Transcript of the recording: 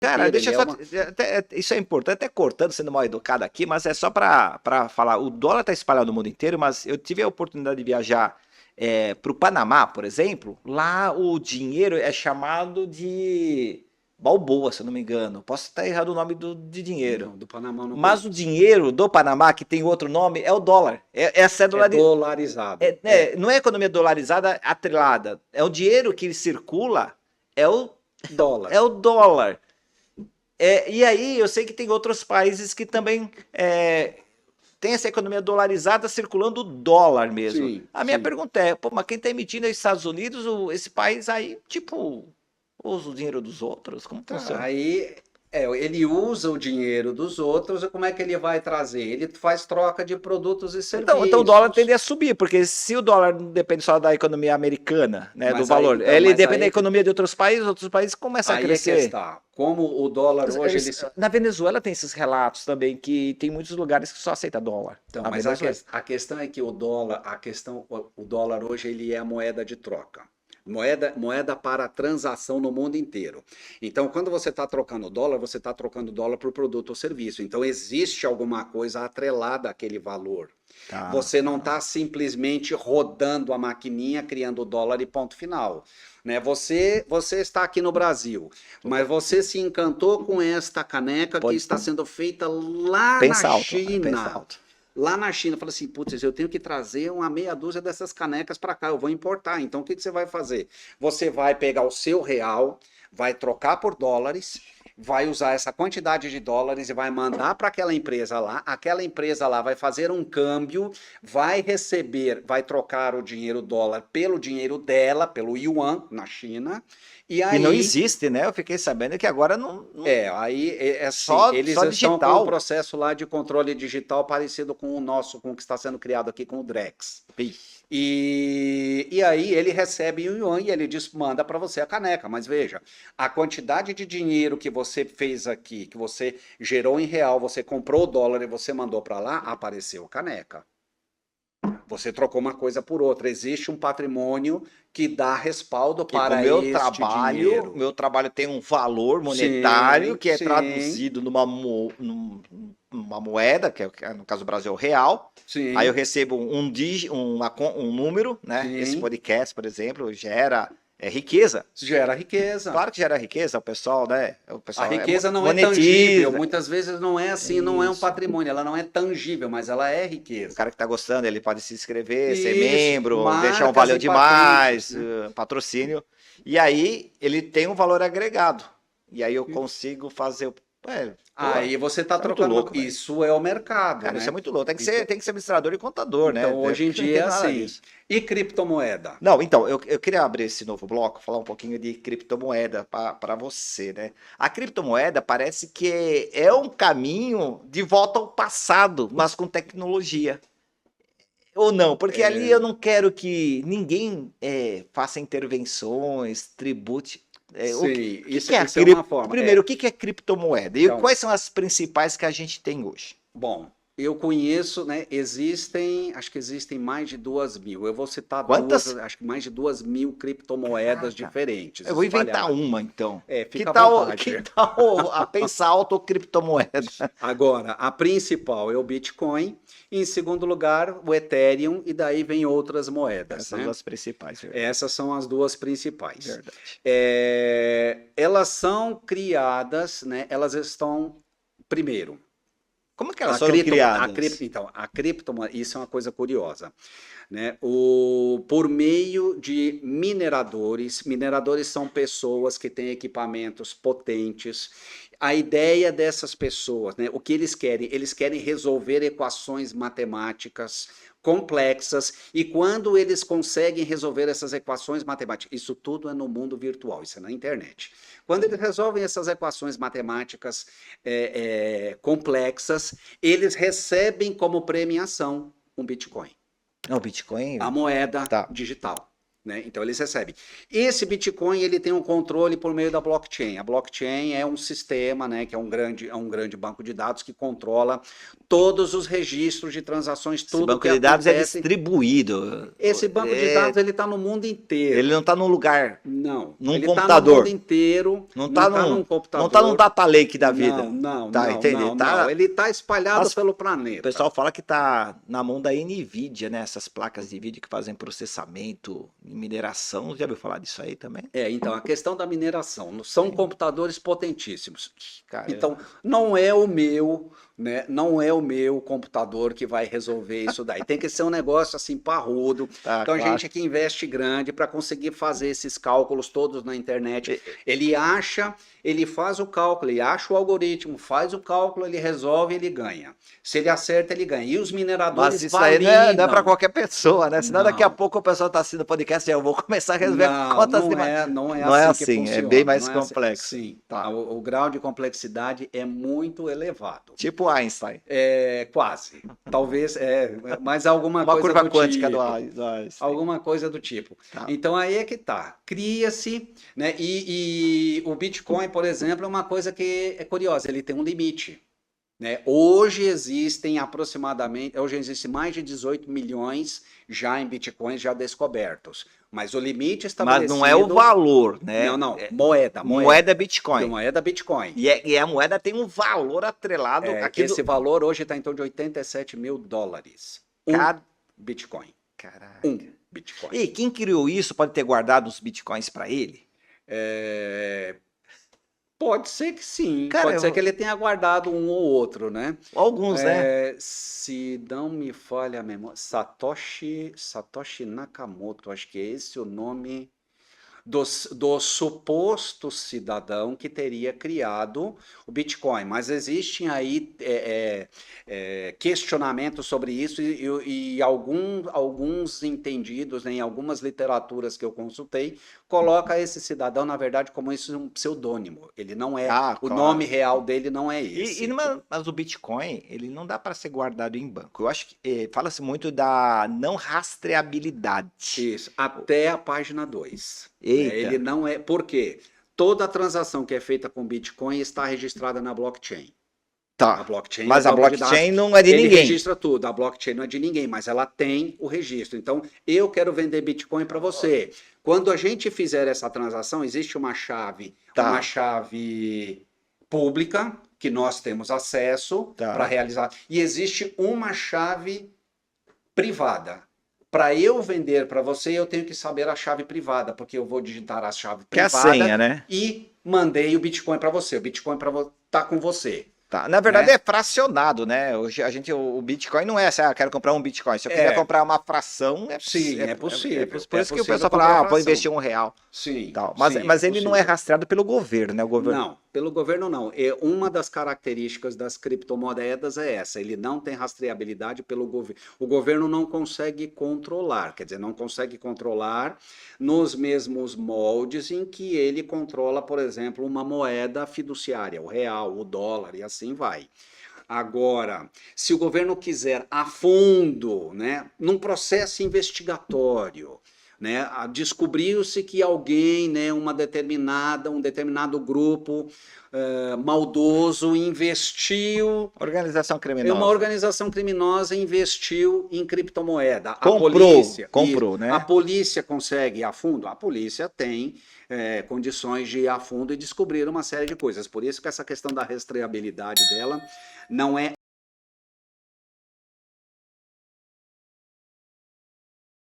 Cara, inteiro. deixa Ele eu é só. uma... Isso é importante, até cortando, sendo mal educado aqui, mas é só para falar. O dólar está espalhado no mundo inteiro, mas eu tive a oportunidade de viajar para o Panamá, por exemplo. Lá o dinheiro é chamado de Balboa, se eu não me engano. Posso estar errado o nome de dinheiro. Não, do Panamá eu não Mas o conheço. dinheiro do Panamá, que tem outro nome, é o dólar. É a É cédula de. dolarizado. Não é economia dolarizada atrelada. É o dinheiro que circula, é o, Dólar. é o dólar. E aí eu sei que tem outros países que também tem essa economia dolarizada circulando o dólar mesmo. Sim, A minha sim. pergunta é, pô, mas quem está emitindo é os Estados Unidos, esse país aí, tipo, usa o dinheiro dos outros? Como Cara, funciona? aí ele usa o dinheiro dos outros e como é que ele vai trazer? Ele faz troca de produtos e Então o dólar tende serviços. a subir, porque se o dólar não depende só da economia americana, né, do Mas aí, valor, então, ele mas depende da aí, economia de outros países começam a aí é que crescer. está. Como o dólar hoje ele se... Na Venezuela tem esses relatos também, que tem muitos lugares que só aceita dólar. Então, Na mas Venezuela. a questão é que o dólar, o dólar hoje ele é a moeda de troca. Moeda para transação no mundo inteiro. Então, quando você está trocando dólar, você está trocando dólar por produto ou serviço. Então, existe alguma coisa atrelada àquele valor. Tá. Você não está simplesmente rodando a maquininha, criando dólar e ponto final. Né? Você está aqui no Brasil, mas você se encantou com esta caneca que Pode está sendo feita lá na pensa alto, pensa China. alto. Lá na China, fala assim, putz, eu tenho que trazer uma meia dúzia dessas canecas para cá, eu vou importar. Então, o que você vai fazer? Você vai pegar o seu real, vai trocar por dólares, vai usar essa quantidade de dólares e vai mandar para aquela empresa lá vai fazer um câmbio, vai receber, vai trocar o dinheiro dólar pelo dinheiro dela, pelo yuan na China, e E não aí existe, né? Eu fiquei sabendo que agora aí assim, eles só estão com um digital. processo lá de controle digital parecido com o nosso, com o que está sendo criado aqui com o Drex. Ih, E aí ele recebe o yuan e ele diz, manda para você a caneca. Mas veja, a quantidade de dinheiro que você fez aqui, que você gerou em real, você comprou o dólar e você mandou para lá, apareceu a caneca. Você trocou uma coisa por outra. Existe um patrimônio que dá respaldo que com o para este dinheiro. meu trabalho tem um valor monetário Sim, que é sim, traduzido numa moeda, que no caso do Brasil é o real. Aí eu sim, recebo um número, né? Esse sim. podcast, por exemplo, gera riqueza. Gera riqueza. Claro que gera riqueza, o pessoal, né? O A pessoal riqueza não é tangível, monetiza. muitas vezes não é assim, não é um Isso. patrimônio, ela não é tangível, mas ela é O riqueza. cara que está gostando, ele pode se inscrever, ser Isso, membro, deixar um marcas valeu e patentes, demais, né? patrocínio. E aí ele tem um valor agregado. E aí eu consigo fazer o. Pô, Aí você está isso é muito trocando uma... louco, velho. Isso é o mercado, Cara, isso é né? muito louco. Então, Tem que ser administrador e contador, né? então hoje em Eu não dia é entendo nada assim. disso. E criptomoeda? Não, então, eu queria abrir esse novo bloco, falar um pouquinho de criptomoeda para você, né? A criptomoeda parece que é um caminho de volta ao passado, mas com tecnologia. Ou não, porque ali eu não quero que ninguém faça intervenções, tribute. Sim, O que isso, que é a isso é uma forma. Primeiro, o que que é criptomoeda? E Então, quais são as principais que a gente tem hoje? bom, eu conheço, né? Acho que existem mais de 2.000. Eu vou citar duas, Quantas? acho que mais de 2.000 criptomoedas Caraca, diferentes, eu vou inventar espalhadas. uma então. Que Fica à tal, vontade. que tal a pensar auto criptomoeda? Agora, a principal é o Bitcoin, em segundo lugar, o Ethereum, e daí vem outras moedas, Essas né? duas principais, verdade. Essas são as duas principais. Verdade. Elas são criadas, né? Elas estão, primeiro, Como é que elas foram criadas? então, a criptomoeda, isso é uma coisa curiosa, né? Por meio de mineradores são pessoas que têm equipamentos potentes. A ideia dessas pessoas, né? O que eles querem? Eles querem resolver equações matemáticas complexas e quando eles conseguem resolver essas equações matemáticas, isso tudo é no mundo virtual, isso é na internet. Quando eles resolvem essas equações matemáticas complexas, eles recebem como premiação um Bitcoin, Não, Bitcoin. a moeda Tá. digital. né? Então eles recebem. Esse Bitcoin ele tem um controle por meio da blockchain. A blockchain é um sistema, né, que é um grande banco de dados que controla todos os registros de transações, Esse tudo banco que de dados é acontece. distribuído. Esse banco de dados ele está no mundo inteiro. Ele não está num lugar, Não, num ele está no computador. mundo inteiro, Não não está está num num computador. Não tá num data lake da vida. Não, Tá, não, entendi. não, Tá. não. Ele está espalhado Mas pelo o planeta. pessoal fala que tá na mão da Nvidia, né? Essas placas de vídeo que fazem processamento e mineração. Já ouviu falar disso aí também? Então, a questão da mineração, são computadores potentíssimos. Cara, Então, não é o meu, né? Não é o meu computador que vai resolver isso daí. Tem que ser um negócio assim parrudo. tá, Então, a claro. gente aqui investe grande para conseguir fazer esses cálculos todos na internet. E- Ele acha, ele faz o cálculo, ele acha o algoritmo, faz o cálculo, ele resolve, ele ganha. Se ele acerta, ele ganha. E os mineradores Mas isso aí não é para validam. qualquer pessoa, né? Senão daqui a Não. pouco o pessoal tá assistindo o podcast e eu vou começar a resolver Não, contas de... não é Não é assim que assim, é funciona. bem mais Não é assim. complexo. Sim, Tá. o grau de complexidade é muito elevado. Tipo Einstein. É, quase. Talvez, mas alguma Uma coisa curva do quântica tipo. do Einstein. Alguma coisa do tipo. Tá. Então aí é que tá. Cria-se, né? E o Bitcoin, por exemplo, é uma coisa que é curiosa, ele tem um limite. Né? Hoje existem mais de 18 milhões já em bitcoins já descobertos. Mas o limite Mas estabelecido... não é o valor, né? Não, É moeda. moeda Bitcoin. Moeda Bitcoin. E a moeda tem um valor atrelado aqui Esse valor hoje está em torno de 87 mil dólares. Cada... Bitcoin. Caraca. Bitcoin. E quem criou isso pode ter guardado os Bitcoins para ele? Pode ser que sim. Cara, Pode ser que ele tenha guardado um ou outro, né? Alguns, né? Se não me falha a memória, Satoshi Nakamoto, acho que é esse o nome do suposto cidadão que teria criado o Bitcoin. Mas existem aí questionamentos sobre isso e alguns entendidos, né, em algumas literaturas que eu consultei, coloca esse cidadão, na verdade, como isso um pseudônimo. Ele não é, o claro. nome real dele não é esse. Mas o Bitcoin, ele não dá para ser guardado em banco. Eu acho que fala-se muito da não rastreabilidade. Isso, até a página 2. Eita. Ele não é. Por quê? Toda transação que é feita com Bitcoin está registrada na blockchain. Tá. A blockchain Mas é a banco de blockchain dados, não é de ele ninguém. registra tudo. A blockchain não é de ninguém, mas ela tem o registro. Então, eu quero vender Bitcoin para você. Quando a gente fizer essa transação, existe uma chave pública que nós temos acesso para realizar. E existe uma chave privada. Para eu vender para você, eu tenho que saber a chave privada, porque eu vou digitar a chave privada que é a senha, né? E mandei o Bitcoin para você. O Bitcoin tá com você. Tá. Na verdade é fracionado, né? Hoje o Bitcoin não é assim, quero comprar um Bitcoin. Se eu quiser comprar uma fração, é possível. Por isso que o pessoal fala, vou investir R$1. Sim. Tal. Mas ele não é rastreado pelo governo, né? Não, pelo governo não. Uma das características das criptomoedas é essa. Ele não tem rastreabilidade pelo governo. O governo não consegue controlar, quer dizer, não consegue controlar nos mesmos moldes em que ele controla, por exemplo, uma moeda fiduciária, o real, o dólar e assim vai. Agora, se o governo quiser a fundo, né, num processo investigatório, né, descobriu-se que alguém, né, um determinado grupo maldoso investiu... Organização criminosa. Uma organização criminosa investiu em criptomoeda. Comprou, né? A polícia consegue ir a fundo? A polícia tem condições de ir a fundo e descobrir uma série de coisas. Por isso que essa questão da rastreabilidade dela não é